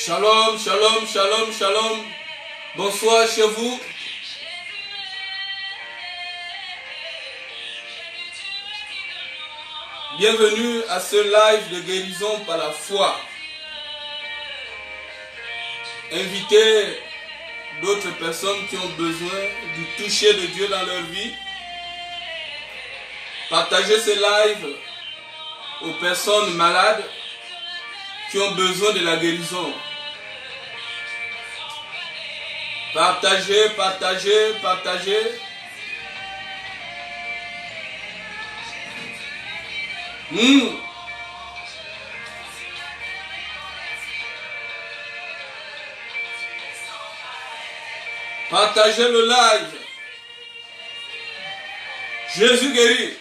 Shalom, shalom, shalom, shalom. Bonsoir chez vous. Bienvenue à ce live de guérison par la foi. Invitez d'autres personnes qui ont besoin du toucher de Dieu dans leur vie. Partagez ce live aux personnes malades qui ont besoin de la guérison. Partagez, partagez, partagez. Partagez le live. Jésus guérit.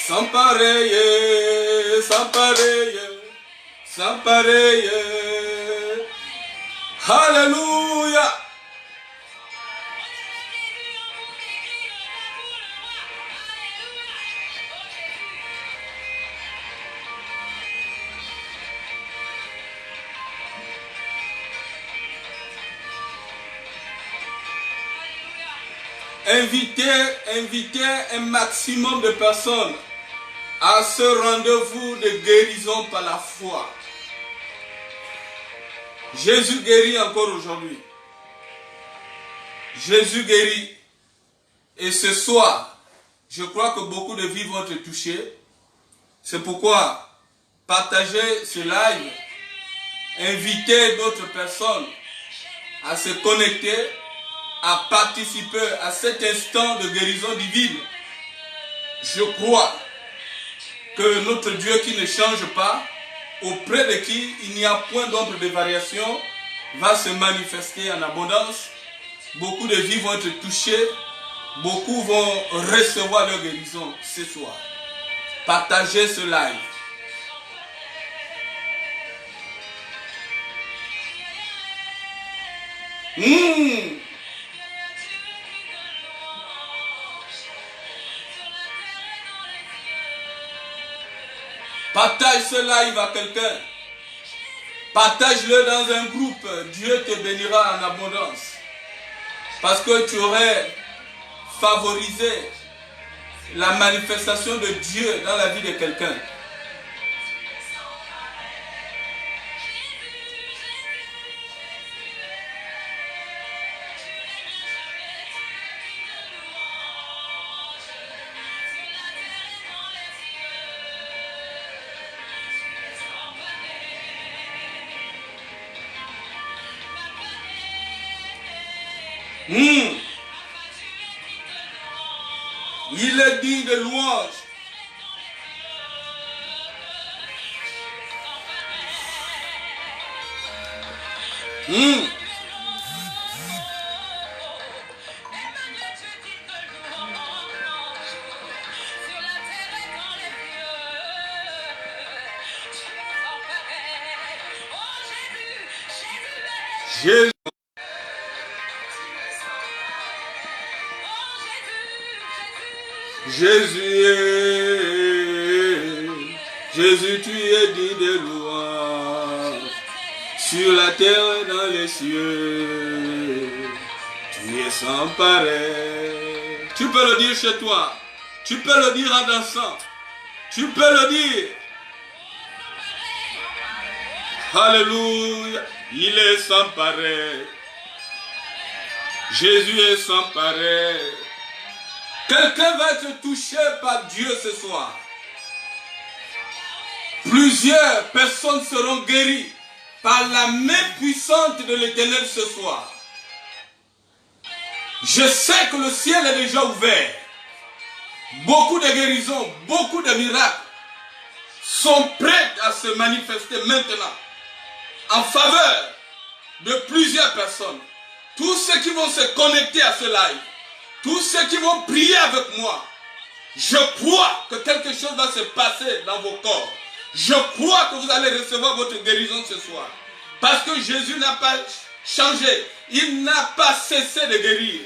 Sans pareil, sans pareil, sans pareil. Alléluia. Invitez un maximum de personnes à ce rendez-vous de guérison par la foi. Jésus guérit encore aujourd'hui. Jésus guérit. Et ce soir, je crois que beaucoup de vies vont être touchées. C'est pourquoi partagez ce live. Invitez d'autres personnes à se connecter, à participer à cet instant de guérison divine. Je crois que notre Dieu qui ne change pas, auprès de qui il n'y a point d'ombre de variation, va se manifester en abondance. Beaucoup de vies vont être touchées, beaucoup vont recevoir leur guérison ce soir. Partagez ce live. Partage ce live à quelqu'un. Partage-le dans un groupe. Dieu te bénira en abondance. Parce que tu aurais favorisé la manifestation de Dieu dans la vie de quelqu'un. Il est digne de louange. Hmm. Jésus. Jésus, tu es dit de louange sur la terre et dans les cieux. Tu es sans pareil. Tu peux le dire chez toi. Tu peux le dire en dansant. Tu peux le dire. Alléluia. Il est sans pareil. Jésus est sans pareil. Quelqu'un va être touché par Dieu ce soir. Plusieurs personnes seront guéries par la main puissante de l'Éternel ce soir. Je sais que le ciel est déjà ouvert. Beaucoup de guérisons, beaucoup de miracles sont prêts à se manifester maintenant en faveur de plusieurs personnes. Tous ceux qui vont se connecter à ce live, tous ceux qui vont prier avec moi, je crois que quelque chose va se passer dans vos corps. Je crois que vous allez recevoir votre guérison ce soir. Parce que Jésus n'a pas changé. Il n'a pas cessé de guérir.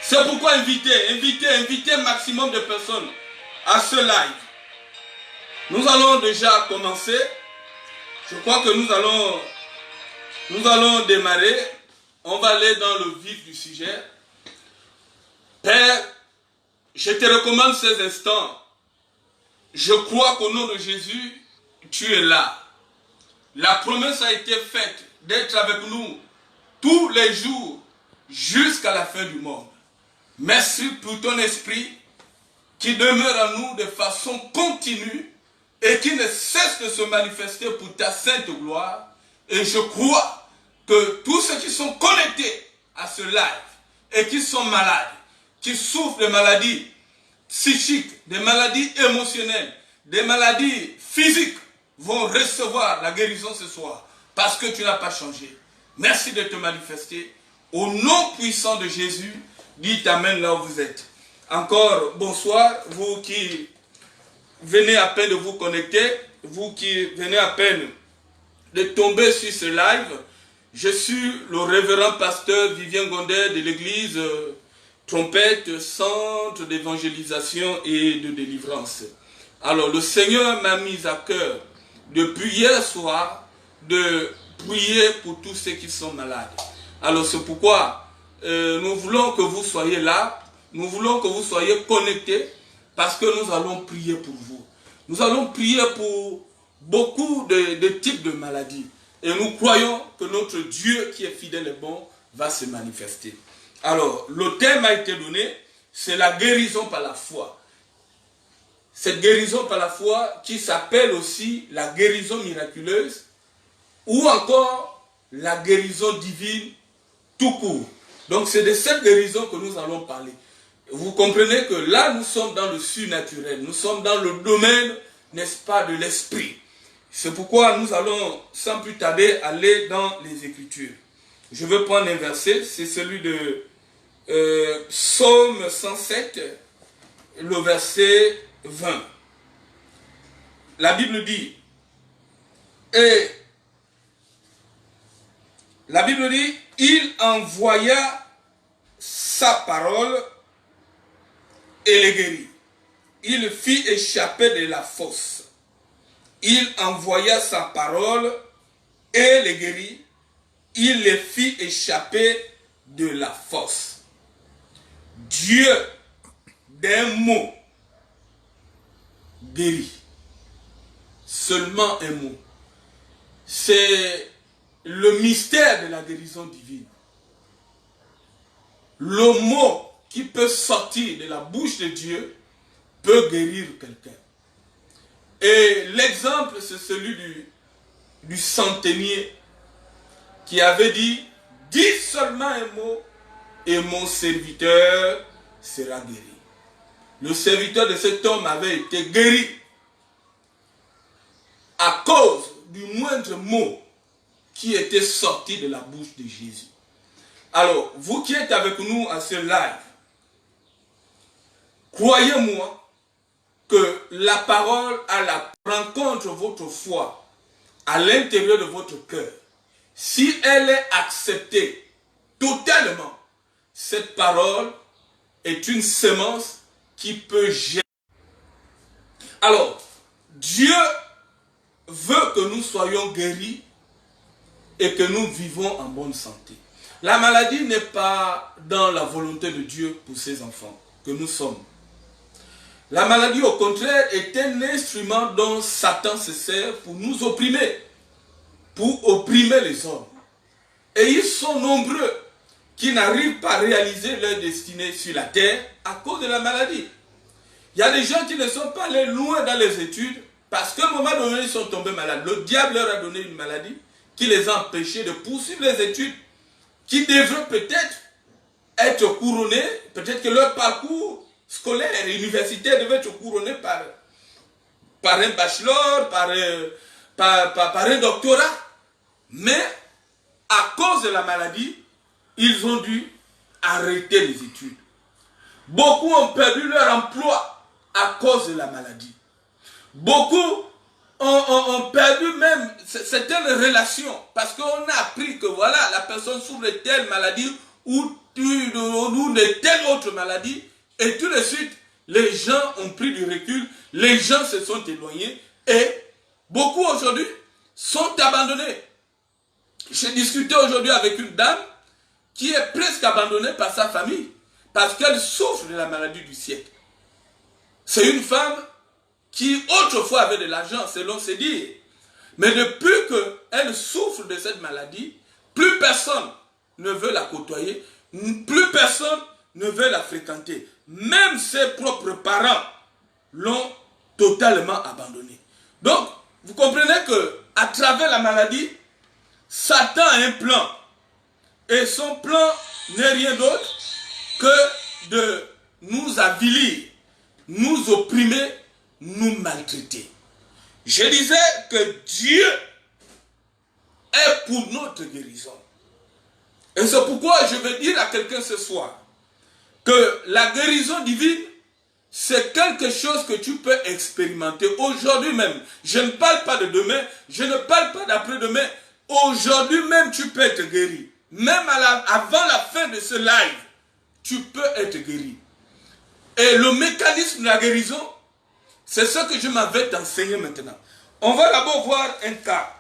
C'est pourquoi invitez un maximum de personnes à ce live. Nous allons déjà commencer. Je crois que nous allons démarrer. On va aller dans le vif du sujet. Père, je te recommande ces instants. Je crois qu'au nom de Jésus, tu es là. La promesse a été faite d'être avec nous tous les jours jusqu'à la fin du monde. Merci pour ton esprit qui demeure en nous de façon continue et qui ne cesse de se manifester pour ta sainte gloire. Et je crois que tous ceux qui sont connectés à ce live et qui sont malades, qui souffrent de maladies psychiques, des maladies émotionnelles, des maladies physiques, vont recevoir la guérison ce soir parce que tu n'as pas changé. Merci de te manifester. Au nom puissant de Jésus, dites Amen là où vous êtes. Encore bonsoir, vous qui venez à peine de vous connecter, vous qui venez à peine de tomber sur ce live. Je suis le révérend pasteur Vivien Gondet de l'église Trompette, centre d'évangélisation et de délivrance. Alors le Seigneur m'a mis à cœur depuis hier soir de prier pour tous ceux qui sont malades. Alors c'est pourquoi nous voulons que vous soyez là, nous voulons que vous soyez connectés parce que nous allons prier pour vous. Nous allons prier pour beaucoup de types de maladies. Et nous croyons que notre Dieu qui est fidèle et bon va se manifester. Alors, le thème a été donné, c'est la guérison par la foi. Cette guérison par la foi qui s'appelle aussi la guérison miraculeuse ou encore la guérison divine tout court. Donc, c'est de cette guérison que nous allons parler. Vous comprenez que là, nous sommes dans le surnaturel. Nous sommes dans le domaine, n'est-ce pas, de l'esprit. C'est pourquoi nous allons, sans plus tarder, aller dans les Écritures. Je veux prendre un verset, c'est celui de Psaume 107, le verset 20. La Bible dit, il envoya sa parole et les guérit. Il fit échapper de la fosse. Il envoya sa parole et les guérit. Il les fit échapper de la fosse. Dieu, d'un mot, guérit. Seulement un mot. C'est le mystère de la guérison divine. Le mot qui peut sortir de la bouche de Dieu peut guérir quelqu'un. Et l'exemple, c'est celui du centenier qui avait dit, dis seulement un mot et mon serviteur sera guéri. Le serviteur de cet homme avait été guéri à cause du moindre mot qui était sorti de la bouche de Jésus. Alors, vous qui êtes avec nous à ce live, croyez-moi que la parole à la rencontre votre foi à l'intérieur de votre cœur. Si elle est acceptée totalement, cette parole est une semence qui peut germer. Alors, Dieu veut que nous soyons guéris et que nous vivons en bonne santé. La maladie n'est pas dans la volonté de Dieu pour ses enfants que nous sommes. La maladie, au contraire, est un instrument dont Satan se sert pour nous opprimer, pour opprimer les hommes. Et ils sont nombreux qui n'arrivent pas à réaliser leur destinée sur la terre à cause de la maladie. Il y a des gens qui ne sont pas allés loin dans les études parce qu'à un moment donné, ils sont tombés malades. Le diable leur a donné une maladie qui les a empêchés de poursuivre les études qui devraient peut-être être couronnés. Peut-être que leur parcours scolaire et universitaire devait être couronné par un bachelor, par un doctorat. Mais à cause de la maladie, ils ont dû arrêter les études. Beaucoup ont perdu leur emploi à cause de la maladie. Beaucoup ont perdu même certaines relations parce qu'on a appris que voilà, la personne souffre de telle maladie ou de telle autre maladie et tout de suite, les gens ont pris du recul, les gens se sont éloignés et beaucoup aujourd'hui sont abandonnés. J'ai discuté aujourd'hui avec une dame qui est presque abandonnée par sa famille parce qu'elle souffre de la maladie du siècle. C'est une femme qui autrefois avait de l'argent, selon ses dires. Mais depuis qu'elle souffre de cette maladie, plus personne ne veut la côtoyer, plus personne ne veut la fréquenter. Même ses propres parents l'ont totalement abandonnée. Donc, vous comprenez que à travers la maladie, Satan a un plan. Et son plan n'est rien d'autre que de nous avilir, nous opprimer, nous maltraiter. Je disais que Dieu est pour notre guérison. Et c'est pourquoi je veux dire à quelqu'un ce soir que la guérison divine, c'est quelque chose que tu peux expérimenter aujourd'hui même. Je ne parle pas de demain, je ne parle pas d'après-demain. Aujourd'hui même, tu peux être guéri. Même avant la fin de ce live, tu peux être guéri. Et le mécanisme de la guérison, c'est ce que je m'avais enseigné maintenant. On va d'abord voir un cas.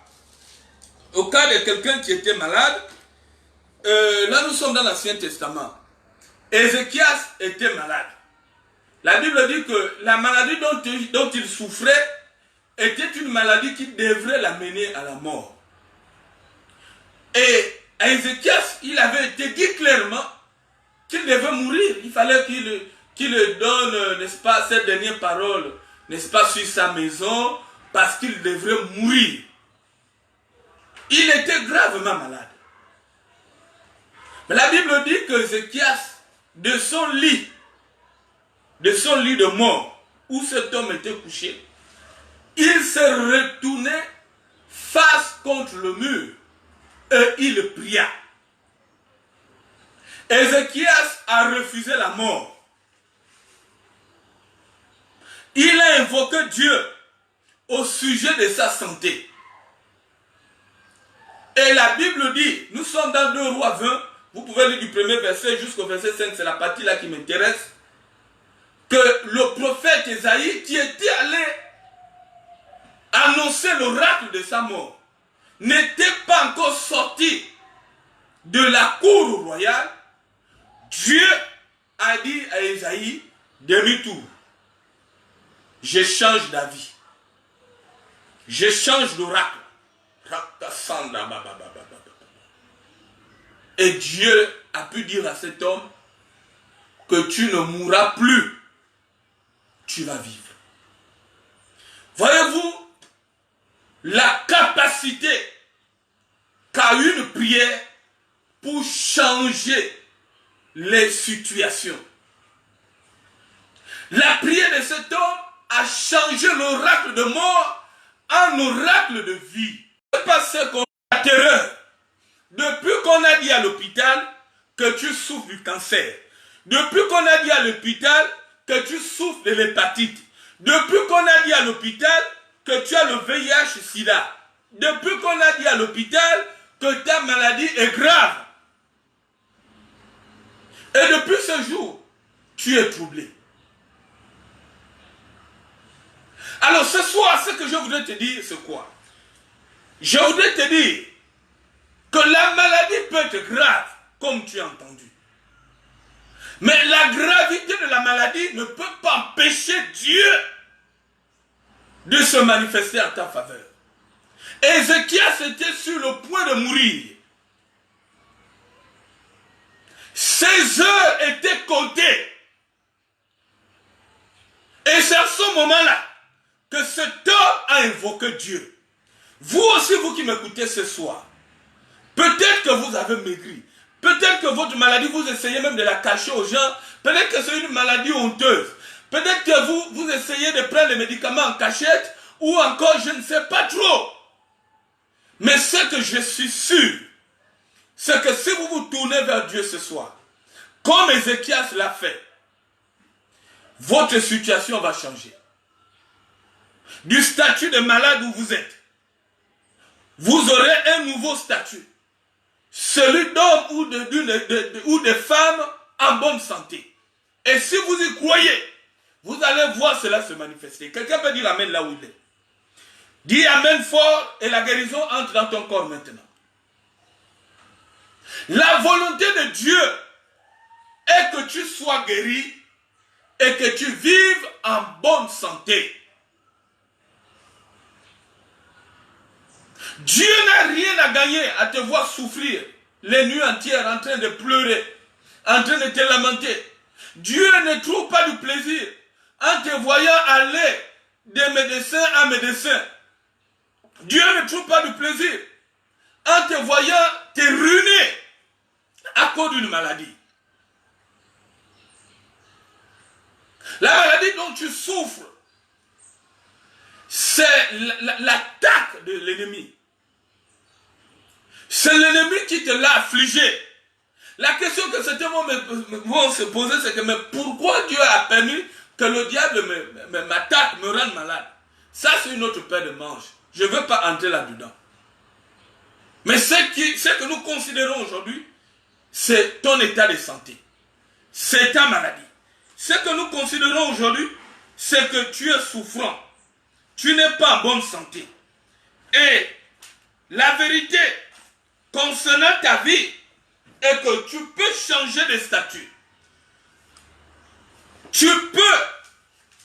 Au cas de quelqu'un qui était malade, là nous sommes dans l'Ancien Testament. Ézéchias était malade. La Bible dit que la maladie dont il souffrait était une maladie qui devrait l'amener à la mort. Et à Ézéchias, il avait été dit clairement qu'il devait mourir. Il fallait qu'il donne, n'est-ce pas, cette dernière parole, n'est-ce pas, sur sa maison, parce qu'il devrait mourir. Il était gravement malade. Mais la Bible dit que Ézéchias, de son lit de mort, où cet homme était couché, il s'est retourné face contre le mur et il pria. Ézéchias a refusé la mort. Il a invoqué Dieu au sujet de sa santé. Et la Bible dit, nous sommes dans 2 Rois 20, vous pouvez lire du premier verset jusqu'au verset 5, c'est la partie là qui m'intéresse, que le prophète Ésaïe, qui était allé annoncer l'oracle de sa mort, n'était pas encore sorti de la cour royale. Dieu a dit à Ésaïe, demi-tour, je change d'avis, je change d'oracle. Et Dieu a pu dire à cet homme que tu ne mourras plus, tu vas vivre. Voyez-vous la capacité qu'a une prière pour changer les situations. La prière de cet homme a changé l'oracle de mort en oracle de vie. C'est pas ce qu'on a terreur. Depuis qu'on a dit à l'hôpital que tu souffres du cancer, depuis qu'on a dit à l'hôpital que tu souffres de l'hépatite, depuis qu'on a dit à l'hôpital que tu as le VIH-Sida, depuis qu'on a dit à l'hôpital que ta maladie est grave, et depuis ce jour, tu es troublé. Alors ce soir, ce que je voudrais te dire, c'est quoi? Je voudrais te dire que la maladie peut être grave, comme tu as entendu. Mais la gravité de la maladie ne peut pas empêcher Dieu de se manifester en ta faveur. Ézéchias était sur le point de mourir. Ses heures étaient comptées. Et c'est à ce moment-là que cet homme a invoqué Dieu. Vous aussi, vous qui m'écoutez ce soir, peut-être que vous avez maigri. Peut-être que votre maladie, vous essayez même de la cacher aux gens. Peut-être que c'est une maladie honteuse. Peut-être que vous essayez de prendre les médicaments en cachette. Ou encore, je ne sais pas trop. Mais ce que je suis sûr, c'est que si vous vous tournez vers Dieu ce soir, comme Ézéchias l'a fait, votre situation va changer. Du statut de malade où vous êtes, vous aurez un nouveau statut. Celui d'homme ou de femmes en bonne santé. Et si vous y croyez, vous allez voir cela se manifester. Quelqu'un peut dire amen là où il est. Dis amen fort et la guérison entre dans ton corps maintenant. La volonté de Dieu est que tu sois guéri et que tu vives en bonne santé. Dieu n'a rien à gagner à te voir souffrir les nuits entières en train de pleurer, en train de te lamenter. Dieu ne trouve pas du plaisir en te voyant aller de médecin à médecin. Dieu ne trouve pas du plaisir en te voyant te ruiner à cause d'une maladie. La maladie dont tu souffres, c'est l'attaque de l'ennemi. C'est l'ennemi qui te l'a affligé. La question que certains vont se poser, c'est que mais pourquoi Dieu a permis que le diable m'attaque, me rende malade? Ça, c'est une autre paire de manches. Je ne veux pas entrer là-dedans. Mais ce que nous considérons aujourd'hui, c'est ton état de santé. C'est ta maladie. Ce que nous considérons aujourd'hui, c'est que tu es souffrant. Tu n'es pas en bonne santé. Et la vérité concernant ta vie est que tu peux changer de statut. Tu peux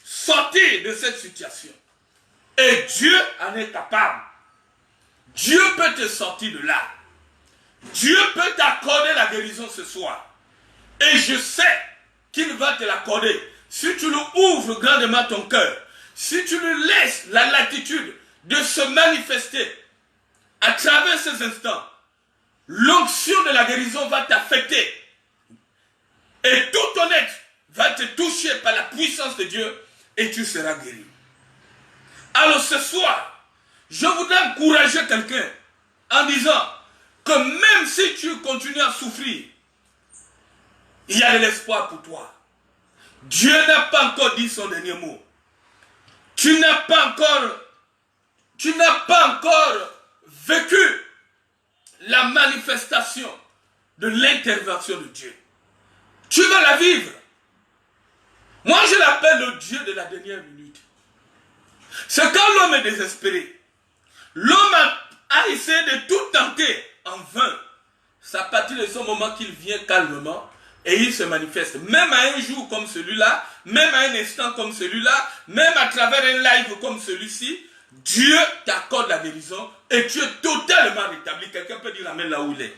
sortir de cette situation. Et Dieu en est capable. Dieu peut te sortir de là. Dieu peut t'accorder la guérison ce soir. Et je sais qu'il va te l'accorder. Si tu lui ouvres grandement ton cœur, si tu lui laisses la latitude de se manifester à travers ces instants, l'onction de la guérison va t'affecter. Et tout ton être va te toucher par la puissance de Dieu et tu seras guéri. Alors ce soir, je voudrais encourager quelqu'un en disant que même si tu continues à souffrir, il y a de l'espoir pour toi. Dieu n'a pas encore dit son dernier mot. Tu n'as pas encore vécu la manifestation de l'intervention de Dieu. Tu vas la vivre. Moi, je l'appelle le Dieu de la dernière minute. C'est quand l'homme est désespéré. L'homme a essayé de tout tenter en vain. C'est à partir de ce moment qu'il vient calmement et il se manifeste. Même à un jour comme celui-là, même à un instant comme celui-là, même à travers un live comme celui-ci, Dieu t'accorde la guérison et tu es totalement rétabli. Quelqu'un peut dire amen là où il est.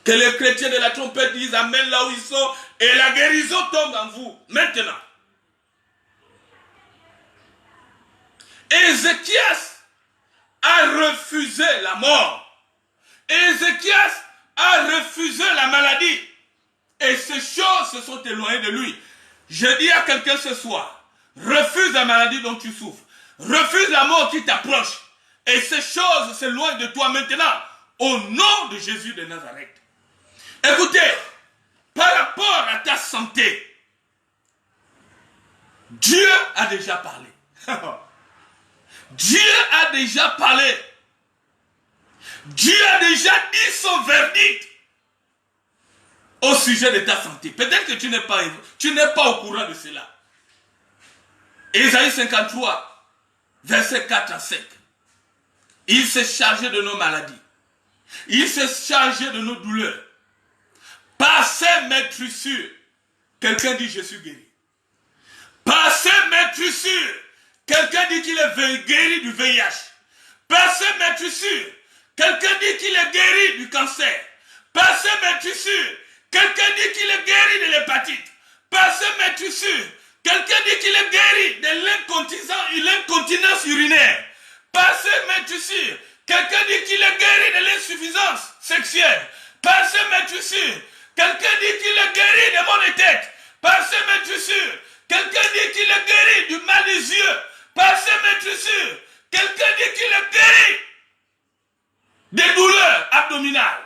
Que les chrétiens de la trompette disent amen là où ils sont et la guérison tombe en vous. Maintenant. Ézéchias a refusé la mort. Ézéchias a refusé la maladie. Et ces choses se sont éloignées de lui. Je dis à quelqu'un ce soir, refuse la maladie dont tu souffres. Refuse la mort qui t'approche. Et ces choses s'éloignent de toi maintenant. au nom de Jésus de Nazareth. Écoutez, par rapport à ta santé, Dieu a déjà parlé. Dieu a déjà parlé. Dieu a déjà dit son verdict au sujet de ta santé. Peut-être que tu n'es pas au courant de cela. Ésaïe 53, verset 4 à 5. Il s'est chargé de nos maladies. Il s'est chargé de nos douleurs. Par ses maîtrissures, quelqu'un dit je suis guéri. Par ses maîtrissures, quelqu'un dit qu'il est guéri du VIH. Par ses maîtrissures, quelqu'un dit qu'il est guéri du cancer. Par ses maîtrissures, quelqu'un dit qu'il est guéri de l'hépatite. Par ses maîtrissures, quelqu'un dit qu'il est guéri de l'incontinence urinaire. Par ses maîtrissures, quelqu'un dit qu'il est guéri de l'insuffisance sexuelle. Par ses maîtrissures, quelqu'un dit qu'il est guéri des maux de tête. Par ses maîtrissures, quelqu'un dit qu'il est guéri du mal des yeux. Par ses maîtrissures, quelqu'un dit qu'il est guéri des douleurs abdominales.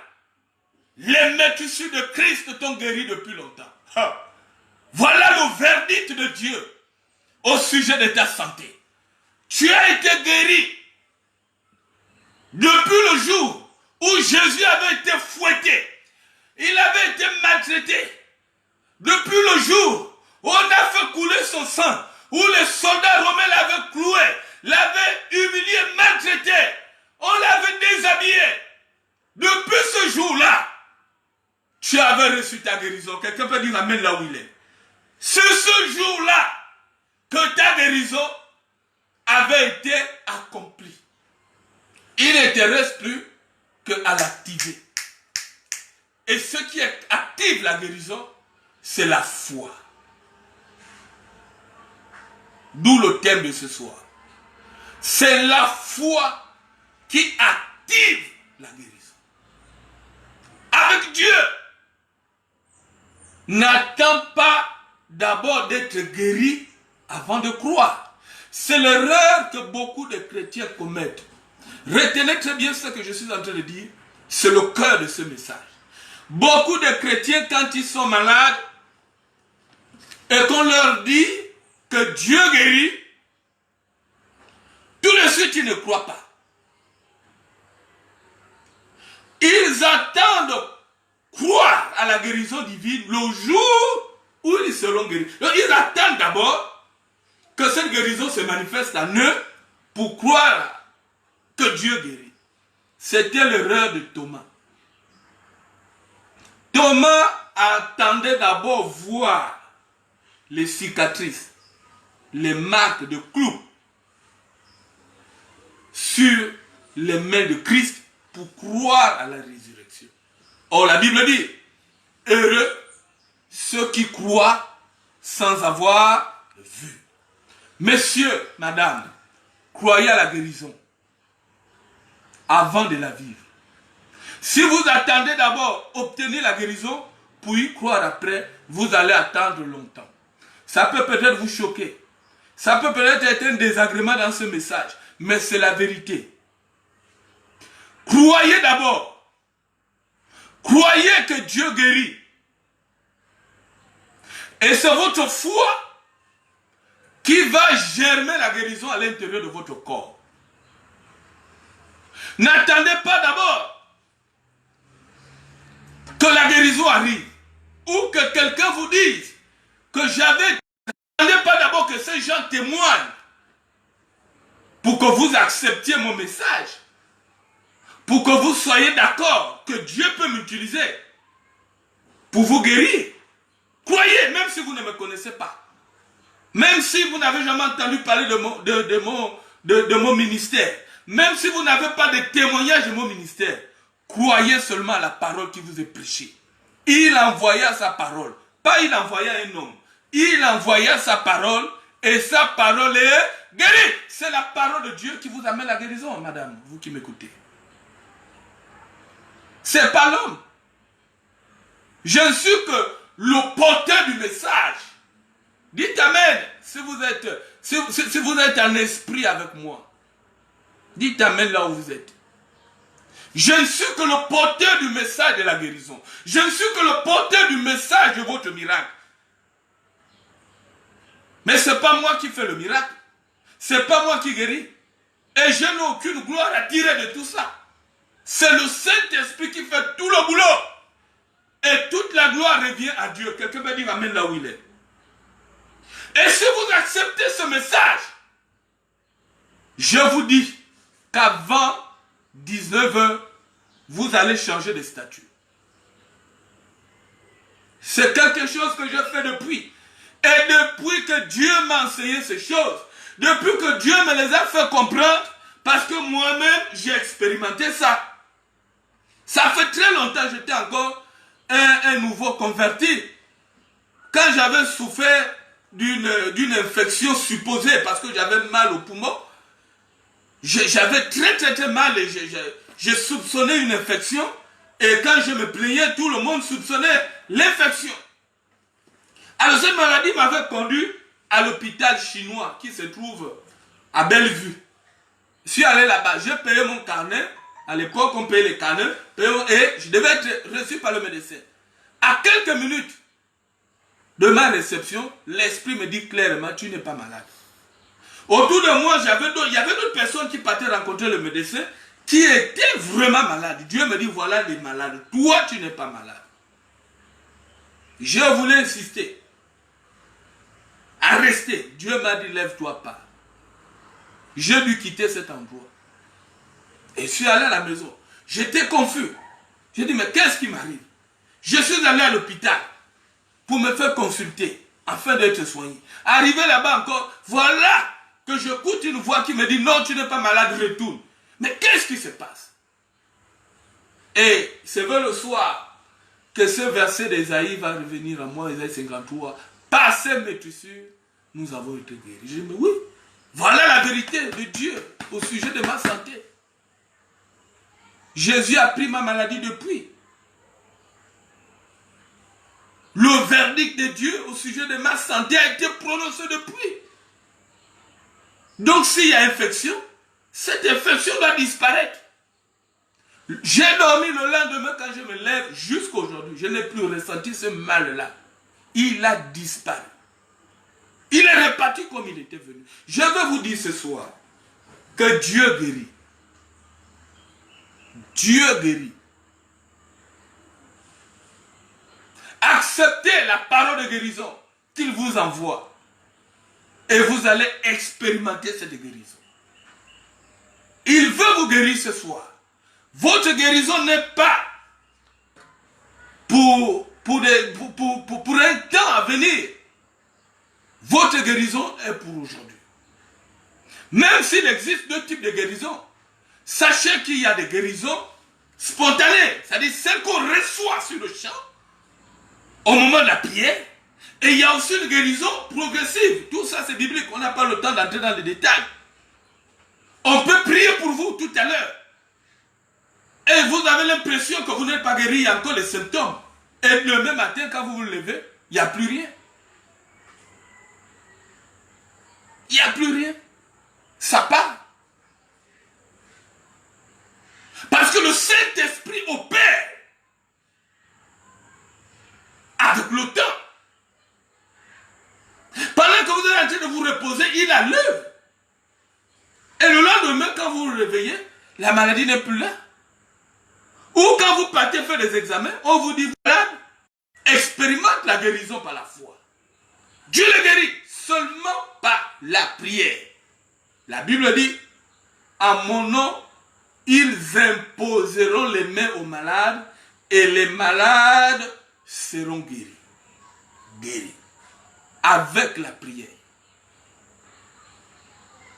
Les maîtrissures de Christ t'ont guéri depuis longtemps. Voilà le verdict de Dieu au sujet de ta santé. Tu as été guéri depuis le jour où Jésus avait été fouetté. Il avait été maltraité. Depuis le jour où on a fait couler son sang, où les soldats romains l'avaient cloué, l'avaient humilié, maltraité, on l'avait déshabillé. Depuis ce jour-là, tu avais reçu ta guérison. Quelqu'un peut dire amen là où il est. C'est ce jour-là que ta guérison avait été accomplie. Il ne te reste plus qu'à l'activer. Et ce qui active la guérison, c'est la foi. D'où le thème de ce soir. C'est la foi qui active la guérison. Avec Dieu, n'attends pas d'abord d'être guéri avant de croire. C'est l'erreur que beaucoup de chrétiens commettent. Retenez très bien ce que je suis en train de dire. C'est le cœur de ce message. Beaucoup de chrétiens, quand ils sont malades, et qu'on leur dit que Dieu guérit, tout de suite ils ne croient pas. Ils attendent croire à la guérison divine le jour où ils seront guéris. Donc, ils attendent d'abord que cette guérison se manifeste en eux pour croire que Dieu guérit. C'était l'erreur de Thomas. Thomas attendait d'abord voir les cicatrices, les marques de clous sur les mains de Christ pour croire à la résurrection. Or, la Bible dit, heureux ceux qui croient sans avoir vu. Messieurs, madame, croyez à la guérison avant de la vivre. Si vous attendez d'abord obtenir la guérison, pour y croire après, vous allez attendre longtemps. Ça peut peut-être vous choquer. Ça peut peut-être être un désagrément dans ce message, mais c'est la vérité. Croyez d'abord. Croyez que Dieu guérit. Et c'est votre foi qui va germer la guérison à l'intérieur de votre corps. N'attendez pas d'abord que la guérison arrive ou que quelqu'un vous dise que j'avais. N'attendez pas d'abord que ces gens témoignent pour que vous acceptiez mon message, pour que vous soyez d'accord que Dieu peut m'utiliser pour vous guérir. Croyez, même si vous ne me connaissez pas, même si vous n'avez jamais entendu parler de mon ministère, même si vous n'avez pas de témoignage de mon ministère, croyez seulement à la parole qui vous est prêchée. Il envoya sa parole, pas il envoya un homme, il envoya sa parole et sa parole est guérie. C'est la parole de Dieu qui vous amène la guérison, madame, vous qui m'écoutez. C'est pas l'homme. Je ne suis que le porteur du message. Dites amen si vous êtes en esprit avec moi. Dites amen là où vous êtes. Je ne suis que le porteur du message de la guérison. Je ne suis que le porteur du message de votre miracle. Mais ce n'est pas moi qui fais le miracle. Ce n'est pas moi qui guéris. Et je n'ai aucune gloire à tirer de tout ça. C'est le Saint-Esprit qui fait tout le boulot. Et toute la gloire revient à Dieu. Quelqu'un va dire amen là où il est. Et si vous acceptez ce message, je vous dis qu'avant 19 h, vous allez changer de statut. C'est quelque chose que je fais depuis. Et depuis que Dieu m'a enseigné ces choses, depuis que Dieu me les a fait comprendre, parce que moi-même, j'ai expérimenté ça. Ça fait très longtemps, j'étais encore un nouveau converti. Quand j'avais souffert d'une infection supposée, parce que j'avais mal au poumon, j'avais très mal et je soupçonnais une infection. Et quand je me plaignais, tout le monde soupçonnait l'infection. Alors cette maladie m'avait conduit à l'hôpital chinois qui se trouve à Bellevue. Je suis allé là-bas, j'ai payé mon carnet. À l'époque, on payait les carnets et je devais être reçu par le médecin. À quelques minutes de ma réception, l'esprit me dit clairement, tu n'es pas malade. Autour de moi, il y avait d'autres personnes qui partaient rencontrer le médecin qui étaient vraiment malades. Dieu me dit, voilà les malades. Toi, tu n'es pas malade. Je voulais insister à rester. Dieu m'a dit, lève-toi pas. J'ai dû quitter cet endroit. Et je suis allé à la maison. J'étais confus. J'ai dit, mais qu'est-ce qui m'arrive? Je suis allé à l'hôpital pour me faire consulter afin d'être soigné. Arrivé là-bas encore, voilà que j'écoute une voix qui me dit, non, tu n'es pas malade, retourne. Mais qu'est-ce qui se passe? Et c'est vers le soir que ce verset d'Ésaïe va revenir à moi, Ésaïe 53. Par ces métissures, nous avons été guéris. Je dis, mais oui, voilà la vérité de Dieu au sujet de ma santé. Jésus a pris ma maladie depuis. Le verdict de Dieu au sujet de ma santé a été prononcé depuis. Donc s'il y a infection, cette infection doit disparaître. J'ai dormi le lendemain quand je me lève jusqu'à aujourd'hui. Je n'ai plus ressenti ce mal-là. Il a disparu. Il est reparti comme il était venu. Je veux vous dire ce soir que Dieu guérit. Dieu guérit. Acceptez la parole de guérison qu'il vous envoie. Et vous allez expérimenter cette guérison. Il veut vous guérir ce soir. Votre guérison n'est pas pour un temps à venir. Votre guérison est pour aujourd'hui. Même s'il existe deux types de guérisons, sachez qu'il y a des guérisons spontanées, c'est-à-dire celles qu'on reçoit sur le champ, au moment de la prière, et il y a aussi une guérison progressive. Tout ça c'est biblique, on n'a pas le temps d'entrer dans les détails. On peut prier pour vous tout à l'heure, et vous avez l'impression que vous n'êtes pas guéri, il y a encore les symptômes. Et le même matin, quand vous vous levez, il n'y a plus rien. Il n'y a plus rien. Ça part. Parce que le Saint-Esprit opère avec le temps. Pendant que vous êtes en train de vous reposer, il a l'œuvre. Et le lendemain, quand vous vous réveillez, la maladie n'est plus là. Ou quand vous partez faire des examens, on vous dit, voilà, expérimente la guérison par la foi. Dieu le guérit seulement par la prière. La Bible dit, en mon nom, ils imposeront les mains aux malades et les malades seront guéris. Guéris. Avec la prière.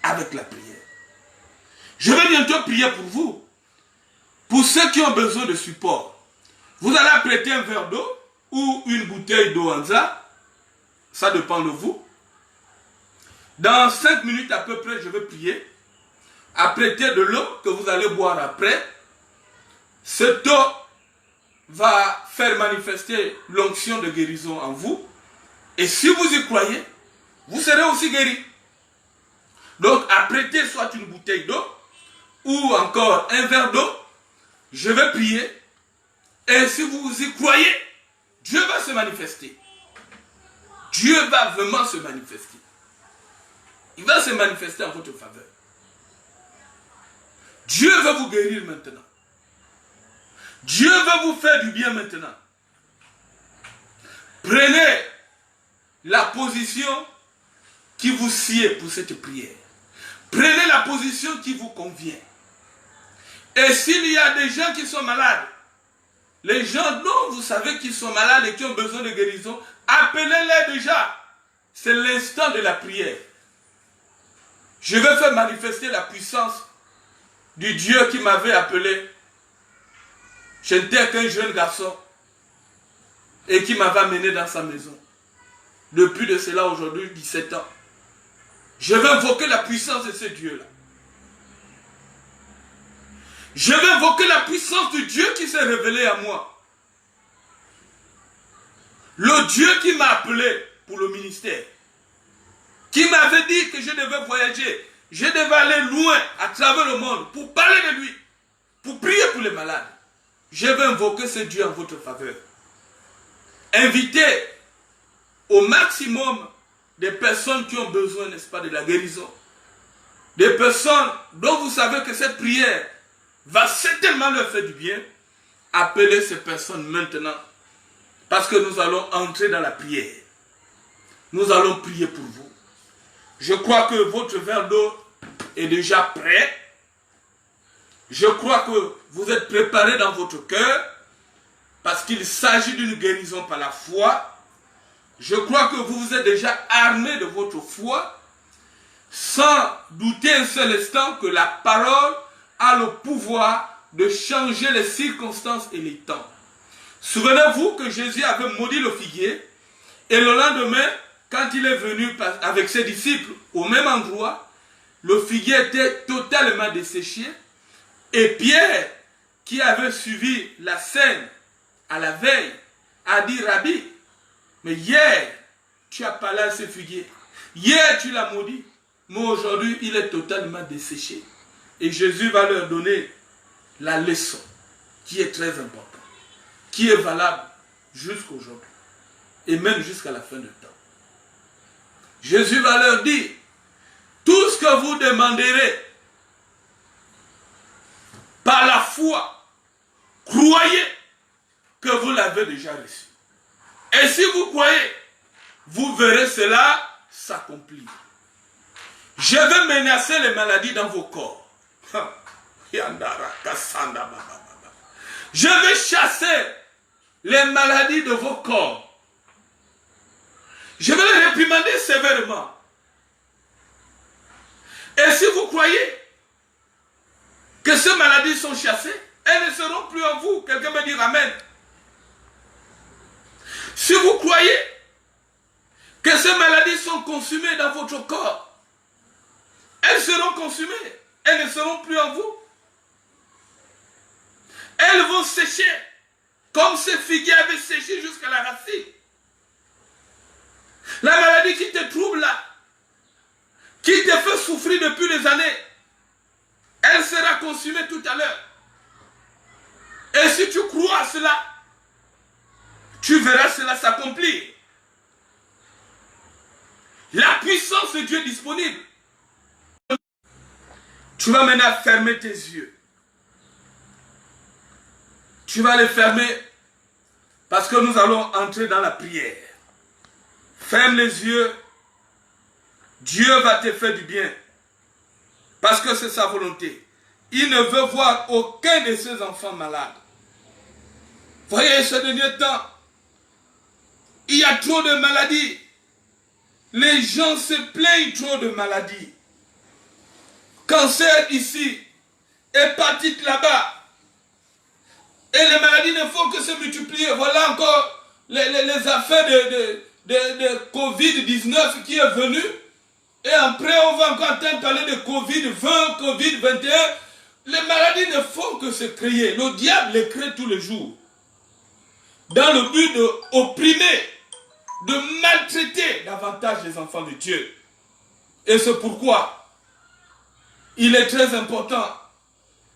Avec la prière. Je vais bientôt prier pour vous. Pour ceux qui ont besoin de support. Vous allez apprêter un verre d'eau ou une bouteille d'eau Anza. Ça dépend de vous. Dans 5 minutes à peu près, je vais prier. Apprêtez de l'eau que vous allez boire après. Cette eau va faire manifester l'onction de guérison en vous. Et si vous y croyez, vous serez aussi guéri. Donc apprêtez soit une bouteille d'eau ou encore un verre d'eau je vais prier. Et si vous y croyez, Dieu va se manifester. Dieu va vraiment se manifester. Il va se manifester en votre faveur. Dieu va vous guérir maintenant. Dieu va vous faire du bien maintenant. Prenez la position qui vous sied pour cette prière. Prenez la position qui vous convient. Et s'il y a des gens qui sont malades, les gens dont vous savez qu'ils sont malades et qui ont besoin de guérison, appelez-les déjà. C'est l'instant de la prière. Je vais faire manifester la puissance du Dieu qui m'avait appelé. Je n'étais qu'un jeune garçon et qui m'avait amené dans sa maison. Depuis de cela aujourd'hui 17 ans. Je vais invoquer la puissance de ce Dieu-là. Je vais invoquer la puissance du Dieu qui s'est révélé à moi. Le Dieu qui m'a appelé pour le ministère. Qui m'avait dit que je devais voyager. Je devais aller loin à travers le monde pour parler de lui. Pour prier pour les malades. Je vais invoquer ce Dieu en votre faveur. Invitez au maximum des personnes qui ont besoin, n'est-ce pas, de la guérison. Des personnes dont vous savez que cette prière va certainement leur faire du bien. Appelez ces personnes maintenant. Parce que nous allons entrer dans la prière. Nous allons prier pour vous. Je crois que votre verre d'eau est déjà prêt. Je crois que vous êtes préparés dans votre cœur. Parce qu'il s'agit d'une guérison par la foi. Je crois que vous vous êtes déjà armés de votre foi. Sans douter un seul instant que la parole a le pouvoir de changer les circonstances et les temps. Souvenez-vous que Jésus avait maudit le figuier et le lendemain, quand il est venu avec ses disciples au même endroit, le figuier était totalement desséché et Pierre, qui avait suivi la scène à la veille, a dit: Rabbi, mais hier, tu as parlé à ce figuier, hier tu l'as maudit, mais aujourd'hui il est totalement desséché. Et Jésus va leur donner la leçon qui est très importante, qui est valable jusqu'à aujourd'hui et même jusqu'à la fin du temps. Jésus va leur dire: tout ce que vous demanderez par la foi, croyez que vous l'avez déjà reçu. Et si vous croyez, vous verrez cela s'accomplir. Je vais menacer les maladies dans vos corps. Je vais chasser les maladies de vos corps. Je vais les réprimander sévèrement. Et si vous croyez que ces maladies sont chassées, elles ne seront plus en vous. Quelqu'un me dit amen. Si vous croyez que ces maladies sont consumées dans votre corps, elles seront consumées. Elles ne seront plus en vous. Elles vont sécher comme ce figuier avait séché jusqu'à la racine. La maladie qui te trouble là, qui te fait souffrir depuis des années, elle sera consumée tout à l'heure. Et si tu crois à cela, tu verras cela s'accomplir. La puissance de Dieu est disponible. Tu vas maintenant fermer tes yeux. Tu vas les fermer parce que nous allons entrer dans la prière. Ferme les yeux. Dieu va te faire du bien. Parce que c'est sa volonté. Il ne veut voir aucun de ses enfants malades. Voyez, ce dernier temps, il y a trop de maladies. Les gens se plaignent trop de maladies. Cancer ici, hépatite là-bas. Et les maladies ne font que se multiplier. Voilà encore les affaires de Covid-19 qui est venu. Et après, on va encore entendre parler de Covid-20, Covid-21. Les maladies ne font que se créer. Le diable les crée tous les jours. Dans le but d'opprimer, de maltraiter davantage les enfants de Dieu. Et c'est pourquoi il est très important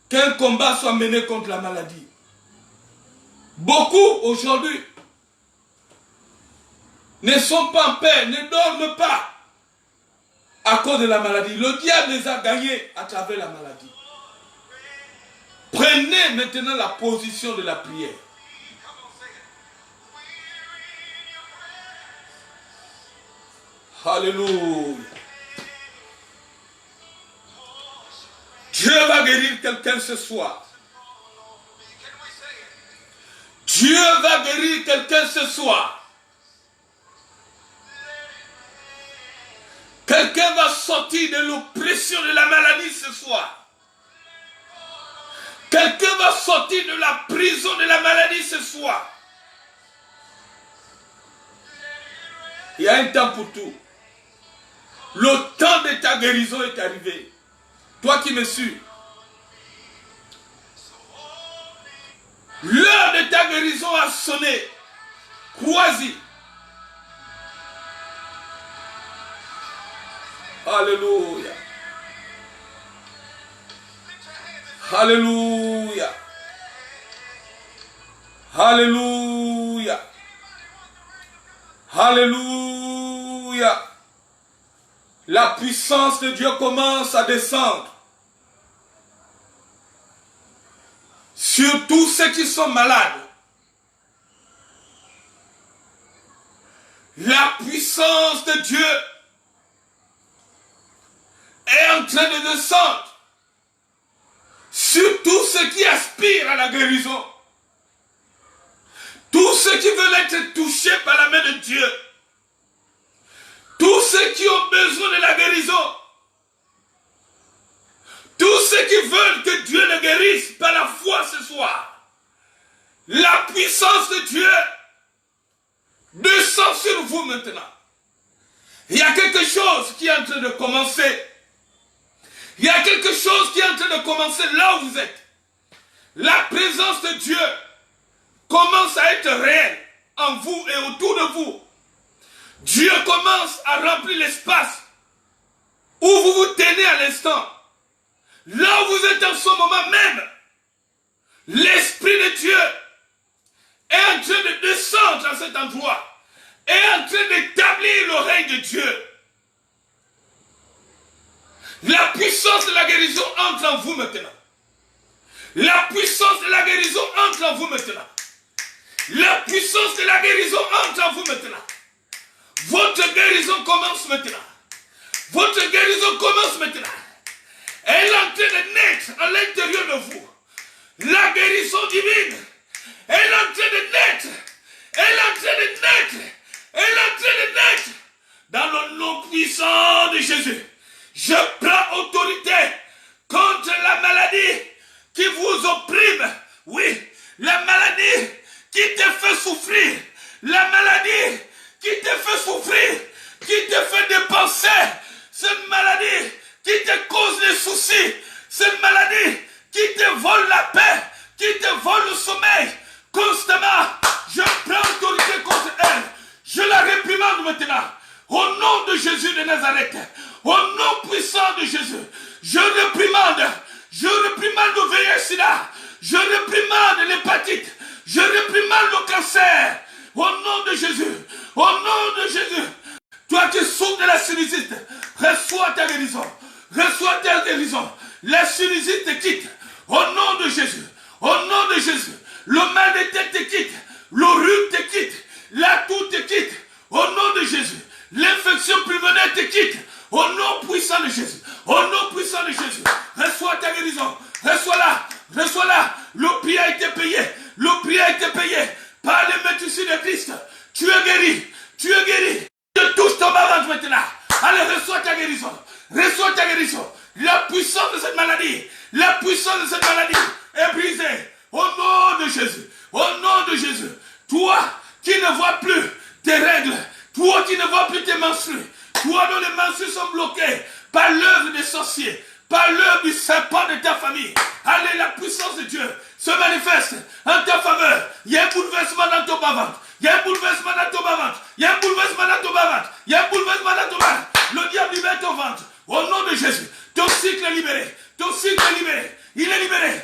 qu'un combat soit mené contre la maladie. Beaucoup aujourd'hui ne sont pas en paix, ne dorment pas à cause de la maladie. Le diable les a gagnés à travers la maladie. Prenez maintenant la position de la prière. Alléluia. Dieu va guérir quelqu'un ce soir. Dieu va guérir quelqu'un ce soir. Quelqu'un va sortir de l'oppression de la maladie ce soir. Quelqu'un va sortir de la prison de la maladie ce soir. Il y a un temps pour tout. Le temps de ta guérison est arrivé. Toi qui me suis. L'heure de ta guérison a sonné. Crois-y. Alléluia. Alléluia. Alléluia. Alléluia. La puissance de Dieu commence à descendre sur tous ceux qui sont malades. La puissance de Dieu est en train de descendre sur tous ceux qui aspirent à la guérison. Tous ceux qui veulent être touchés par la main de Dieu. Tous ceux qui ont besoin de la guérison. Tous ceux qui veulent que Dieu les guérisse par la foi ce soir. La puissance de Dieu descend sur vous maintenant. Il y a quelque chose qui est en train de commencer. Il y a quelque chose qui est en train de commencer là où vous êtes. La présence de Dieu commence à être réelle en vous et autour de vous. Dieu commence à remplir l'espace où vous vous tenez à l'instant. Là où vous êtes en ce moment même, l'Esprit de Dieu est en train de descendre à cet endroit, est en train d'établir le règne de Dieu. La puissance de la guérison entre en vous maintenant. La puissance de la guérison entre en vous maintenant. La puissance de la guérison entre en vous maintenant. Votre guérison commence maintenant. Votre guérison commence maintenant. Elle est en train de naître à l'intérieur de vous. La guérison divine. Elle est en train de naître. Elle est en train de naître. Elle est en train de naître. Dans le nom puissant de Jésus. Je prends autorité contre la maladie qui vous opprime. Oui, la maladie qui te fait souffrir. La maladie qui te fait souffrir. Qui te fait dépenser. Cette maladie qui te cause des soucis. Cette maladie qui te vole la paix. Qui te vole le sommeil. Constamment, je prends autorité contre elle. Je la réprimande maintenant. Au nom de Jésus de Nazareth. Au nom puissant de Jésus. Je réprimande le VIH-Sida. Je réprimande l'hépatite. Je réprimande le cancer. Au nom de Jésus. Au nom de Jésus. Toi qui souffres de la sinusite, reçois ta guérison. Reçois ta guérison. La sinusite te quitte. Au nom de Jésus. Au nom de Jésus. Le mal de tête te quitte. Le rhume te quitte. La toux te quitte. Au nom de Jésus. L'infection pulmonaire te quitte. Au nom puissant de Jésus. Au nom puissant de Jésus. Reçois ta guérison. Reçois-la. Reçois-la. Le prix a été payé. Le prix a été payé. Par le médecins de Christ. Tu es guéri. Tu es guéri. Je touche ton bas-ventre maintenant. Allez, reçois ta guérison. Reçois ta guérison. La puissance de cette maladie. La puissance de cette maladie est brisée. Au nom de Jésus. Au nom de Jésus. Toi qui ne vois plus tes règles. Toi qui ne vois plus tes menstrues. Toi dont les menstrues sont bloquées par l'œuvre des sorciers. Par l'œuvre du serpent de ta famille. Allez, la puissance de Dieu se manifeste en ta faveur. Il y a un bouleversement dans ton bas-ventre. Il y a un bouleversement dans ton bas-ventre. Il y a un bouleversement dans ton bas-ventre. Il y a un bouleversement dans ton bas-ventre. Le diable libère ton ventre. Au nom de Jésus. Ton cycle est libéré. Ton cycle est libéré. Il est libéré.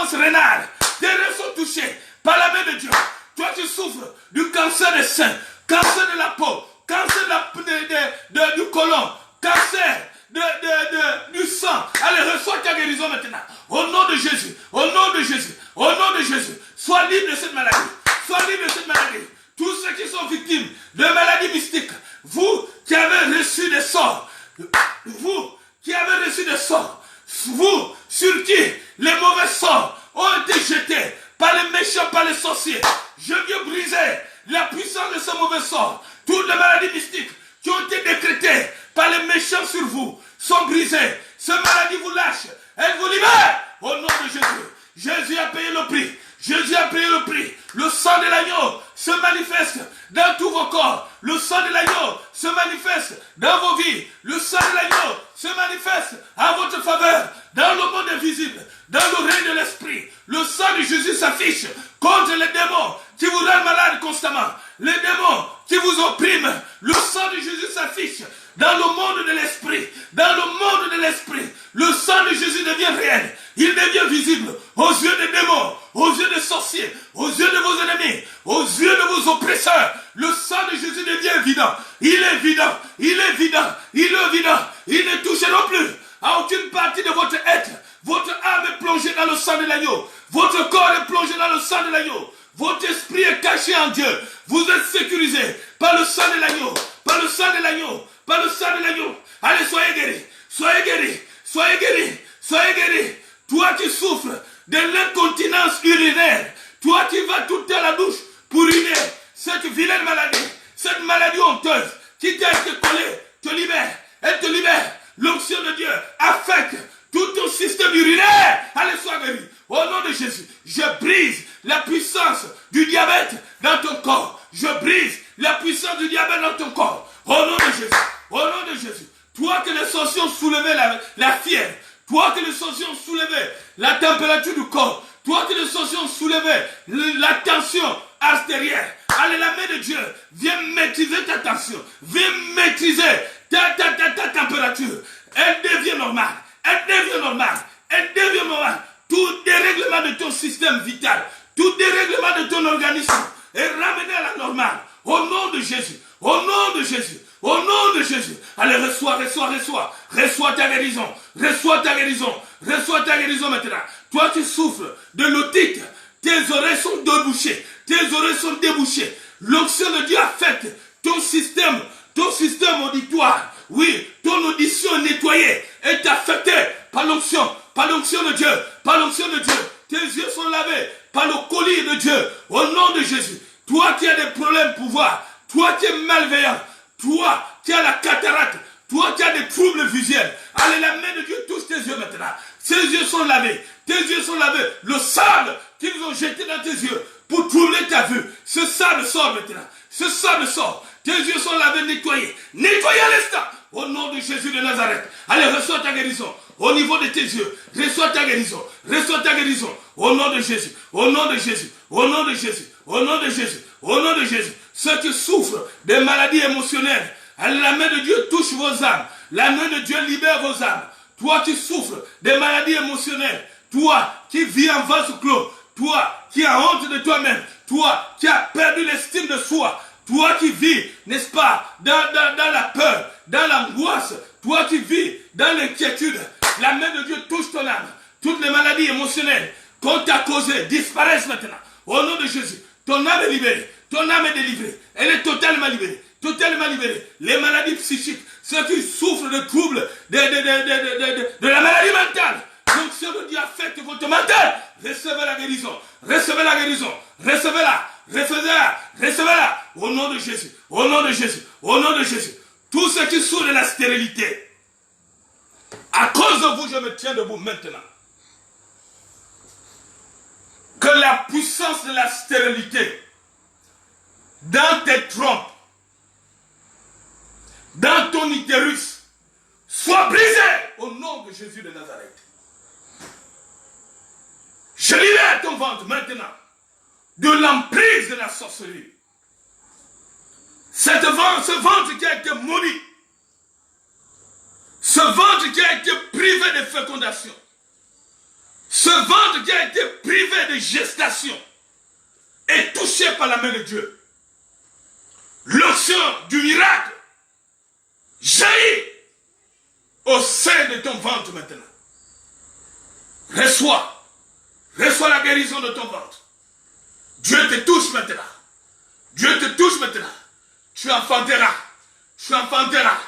insuffisance rénale. Tes reins sont touchés par la main de Dieu. Toi qui souffres du cancer des seins, cancer de la peau, cancer du côlon, cancer du sang. Allez, reçois ta guérison maintenant. Au nom de Jésus, au nom de Jésus, au nom de Jésus. Sois libre de cette maladie. Sois libre de cette maladie. Tous ceux qui sont victimes de maladies mystiques, vous qui avez reçu des sorts, vous qui avez reçu des sorts, vous sur qui les mauvais sorts ont été jetés par les méchants, par les sorciers, je viens briser la puissance de ce mauvais sort. Toutes les maladies mystiques qui ont été décrétées par les méchants sur vous sont brisées. Ces maladies vous lâchent, elles vous libèrent au nom de Jésus. Jésus a payé le prix. Jésus a payé le prix. Le sang de l'agneau se manifeste dans tous vos corps. Le sang de l'agneau se manifeste dans vos vies. Le sang de l'agneau se manifeste à votre faveur dans le monde invisible, dans le règne de l'esprit. Le sang de Jésus s'affiche contre les démons qui vous rendent malade constamment. Les démons qui vous oppriment. Le sang de Jésus s'affiche dans le monde de l'esprit. Dans le monde de l'esprit. Le sang de Jésus devient réel. Il devient visible aux yeux des démons, aux yeux des sorciers, aux yeux de vos ennemis, aux yeux de vos oppresseurs. Le sang de Jésus devient évident. Il est évident. Il est évident. Il est évident. Il ne touche non plus à aucune partie de votre être. Votre âme est plongée dans le sang de l'agneau. Votre corps est plongé dans le sang de l'agneau. Votre esprit est caché en Dieu. Vous êtes sécurisé par le sang de l'agneau. Par le sang de l'agneau. Par le sang de l'agneau. Allez, soyez guéris. Soyez guéris. Soyez guéris. Soyez guéris. Toi qui souffres de l'incontinence urinaire. Toi qui vas tout le temps à la douche pour uriner. Cette vilaine maladie. Cette maladie honteuse qui t'a été collée. Te libère. Elle te libère. L'onction de Dieu affecte tout ton système urinaire. Allez, sois guéri. Au nom de Jésus, je brise la puissance du diabète dans ton corps. Je brise la puissance du diabète dans ton corps. Au nom de Jésus. Au nom de Jésus. Toi que les sorciers ont soulevé la fièvre. Toi que les sorciers ont soulevé la température du corps. Toi que les sorciers ont soulevé la tension artérielle. Allez, la main de Dieu vient maîtriser ta tension. Viens maîtriser ta température. Elle devient normale. Elle devient normale. Elle devient normale. Tout dérèglement de ton système vital, tout dérèglement de ton organisme est ramené à la normale. Au nom de Jésus. Au nom de Jésus. Au nom de Jésus. Allez, reçois. Reçois ta guérison. Reçois ta guérison. Reçois ta guérison maintenant. Toi qui souffres de l'otite, tes oreilles sont débouchées. Tes oreilles sont débouchées. L'onction de Dieu affecte ton système auditoire. Oui, ton audition nettoyée est affectée par l'onction de Dieu. Par l'onction de Dieu. Tes yeux sont lavés par le collier de Dieu. Au nom de Jésus. Toi qui as des problèmes pour voir. Toi qui es malveillant. Toi qui as la cataracte. Toi qui as des troubles visuels. Allez, la main de Dieu touche tes yeux maintenant. Tes yeux sont lavés. Tes yeux sont lavés. Le sable qu'ils ont jeté dans tes yeux pour troubler ta vue. Ce sable sort maintenant. Ce sable sort. Tes yeux sont lavés, nettoyés. Nettoyés à l'instant. Au nom de Jésus de Nazareth. Allez, reçois ta guérison. Au niveau de tes yeux. Reçois ta guérison. Reçois ta guérison. Au nom de Jésus. Au nom de Jésus. Au nom de Jésus. Au nom de Jésus. Au nom de Jésus. Ceux qui souffrent des maladies émotionnelles. Allez, la main de Dieu touche vos âmes. La main de Dieu libère vos âmes. Toi qui souffres des maladies émotionnelles. Toi qui vis en vase clos. Toi qui as honte de toi-même. Toi qui as perdu l'estime de soi. Toi qui vis, n'est-ce pas, dans la peur, dans l'angoisse. Toi qui vis dans l'inquiétude. La main de Dieu touche ton âme. Toutes les maladies émotionnelles qu'on t'a causées disparaissent maintenant. Au nom de Jésus, ton âme est libérée. Ton âme est délivrée. Elle est totalement libérée. Totalement libérée. Les maladies psychiques, ceux qui souffrent de troubles, de la maladie mentale. L'onction de Dieu affecte votre mental. Recevez la guérison. Recevez la guérison. Recevez-la. Recevez-la. Recevez-la. Au nom de Jésus. Au nom de Jésus. Au nom de Jésus. Tous ceux qui souffrent de la stérilité. À cause de vous, je me tiens debout maintenant. Que la puissance de la stérilité dans tes trompes, dans ton utérus, soit brisée au nom de Jésus de Nazareth. Je libère ton ventre maintenant de l'emprise de la sorcellerie. Ce ventre qui a été maudit, ce ventre qui a été privé de fécondation, Ce ventre qui a été privé de gestation est touché par la main de Dieu. L'onction du miracle jaillit au sein de ton ventre maintenant. Reçois la guérison de ton ventre. Dieu te touche maintenant. Dieu te touche maintenant. Tu enfanteras. Tu enfanteras.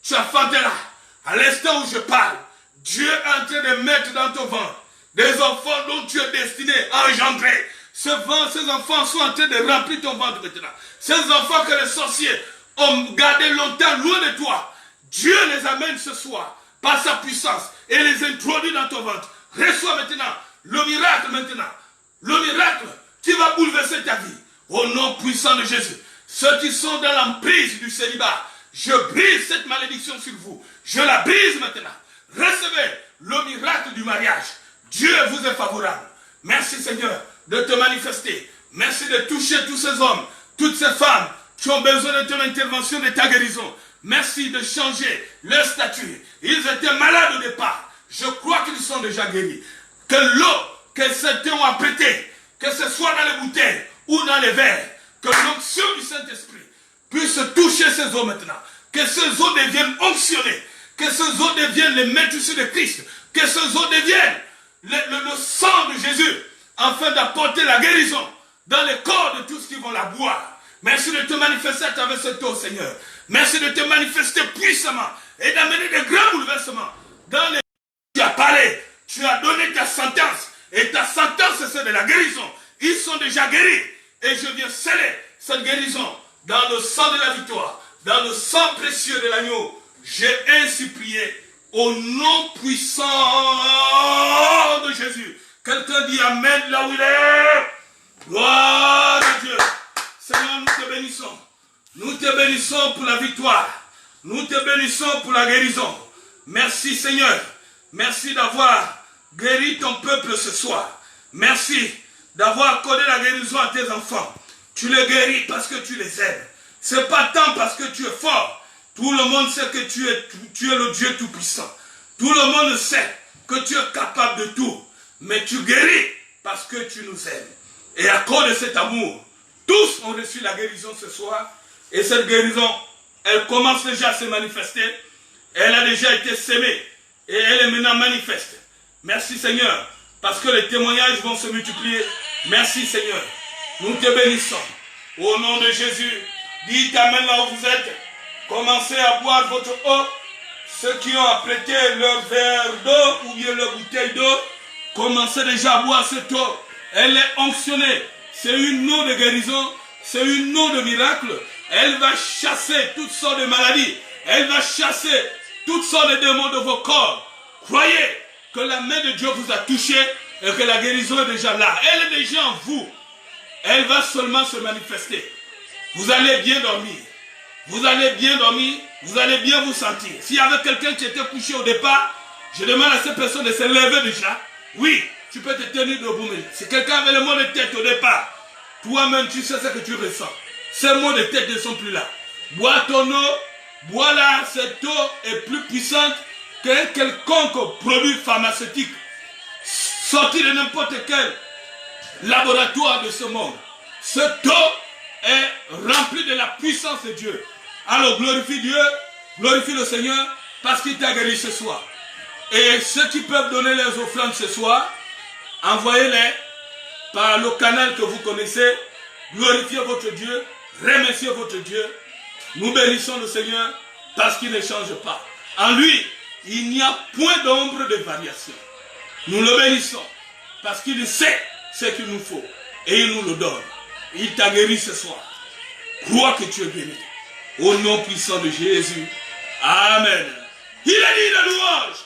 Tu enfanteras. À l'instant où je parle, Dieu est en train de mettre dans ton ventre des enfants dont tu es destiné à engendrer. Ces enfants sont en train de remplir ton ventre maintenant. Ces enfants que les sorciers ont gardés longtemps loin de toi, Dieu les amène ce soir par sa puissance et les introduit dans ton ventre. Reçois maintenant le miracle maintenant. Le miracle qui va bouleverser ta vie. Au nom puissant de Jésus. Ceux qui sont dans l'emprise du célibat, je brise cette malédiction sur vous. Je la brise maintenant. Recevez le miracle du mariage. Dieu vous est favorable. Merci Seigneur de te manifester. Merci de toucher tous ces hommes, toutes ces femmes qui ont besoin de ton intervention, de ta guérison. Merci de changer leur statut. Ils étaient malades au départ. Je crois qu'ils sont déjà guéris. Que l'eau que certains ont apprêtée, que ce soit dans les bouteilles ou dans les verres, que l'onction du Saint-Esprit puisse toucher ces eaux maintenant. Que ces eaux deviennent onctionnées. Que ces eaux deviennent les maîtres de Christ. Que ces eaux deviennent le sang de Jésus, afin d'apporter la guérison dans les corps de tous qui vont la boire. Merci de te manifester à travers cette eau, Seigneur. Merci de te manifester puissamment et d'amener de grands bouleversements dans les... Tu as parlé, tu as donné ta sentence, et ta sentence c'est de la guérison. Ils sont déjà guéris, et je viens sceller cette guérison dans le sang de la victoire, dans le sang précieux de l'agneau. J'ai ainsi prié au nom puissant de Jésus. Quelqu'un dit Amen là où il est. Gloire à Dieu. Seigneur, nous te bénissons. Nous te bénissons pour la victoire. Nous te bénissons pour la guérison. Merci Seigneur. Merci d'avoir guéri ton peuple ce soir. Merci d'avoir accordé la guérison à tes enfants. Tu les guéris parce que tu les aimes. C'est pas tant parce que tu es fort. Tout le monde sait que tu es le Dieu Tout-Puissant. Tout le monde sait que tu es capable de tout. Mais tu guéris parce que tu nous aimes. Et à cause de cet amour, tous ont reçu la guérison ce soir. Et cette guérison, elle commence déjà à se manifester. Elle a déjà été sémée. Et elle est maintenant manifeste. Merci Seigneur. Parce que les témoignages vont se multiplier. Merci Seigneur. Nous te bénissons. Au nom de Jésus, dites Amen là où vous êtes. Commencez à boire votre eau. Ceux qui ont apprêté leur verre d'eau ou bien leur bouteille d'eau, commencez déjà à boire cette eau. Elle est onctionnée. C'est une eau de guérison. C'est une eau de miracle. Elle va chasser toutes sortes de maladies. Elle va chasser toutes sortes de démons de vos corps. Croyez que la main de Dieu vous a touché et que la guérison est déjà là. Elle est déjà en vous. Elle va seulement se manifester. Vous allez bien dormir. Vous allez bien dormir. Vous allez bien vous sentir. S'il y avait quelqu'un qui était couché au départ, je demande à cette personne de se lever déjà. Oui, tu peux te tenir debout. Mais si quelqu'un avait le mot de tête au départ, toi-même tu sais ce que tu ressens. Ces mots de tête ne sont plus là. Bois ton eau. Bois là, cette eau est plus puissante qu'un quelconque produit pharmaceutique sorti de n'importe quel laboratoire de ce monde. Cette eau est remplie de la puissance de Dieu. Alors glorifie Dieu, glorifie le Seigneur parce qu'il t'a guéri ce soir. Et ceux qui peuvent donner les offrandes ce soir, envoyez-les par le canal que vous connaissez. Glorifiez votre Dieu, remerciez votre Dieu. Nous bénissons le Seigneur parce qu'il ne change pas. En lui, il n'y a point d'ombre de variation. Nous le bénissons parce qu'il sait ce qu'il nous faut et il nous le donne. Il t'a guéri ce soir. Crois que tu es guéri. Au nom puissant de Jésus. Amen. Il a dit la louange.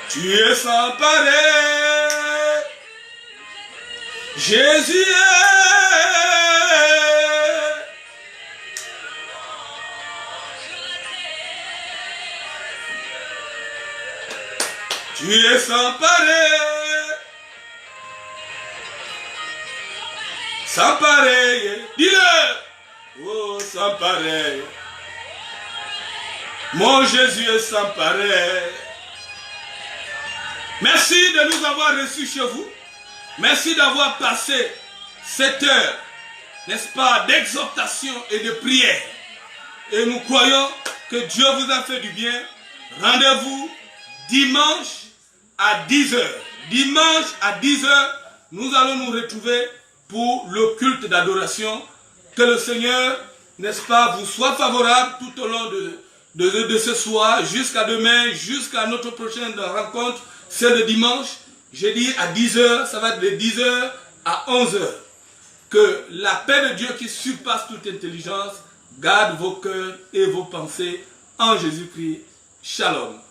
Tu es sans pareil. Jésus est. Tu es sans pareil. Sans pareil. Dis-le. Oh, sans pareil. Mon Jésus est sans pareil. Merci de nous avoir reçus chez vous. Merci d'avoir passé cette heure, n'est-ce pas, d'exhortation et de prière. Et nous croyons que Dieu vous a fait du bien. Rendez-vous dimanche à 10h. Dimanche à 10h, nous allons nous retrouver pour le culte d'adoration. Que le Seigneur, n'est-ce pas, vous soit favorable tout au long de ce soir, jusqu'à demain, jusqu'à notre prochaine rencontre. C'est le dimanche, j'ai dit à 10h, ça va être de 10h à 11h. Que la paix de Dieu qui surpasse toute intelligence garde vos cœurs et vos pensées en Jésus-Christ. Shalom.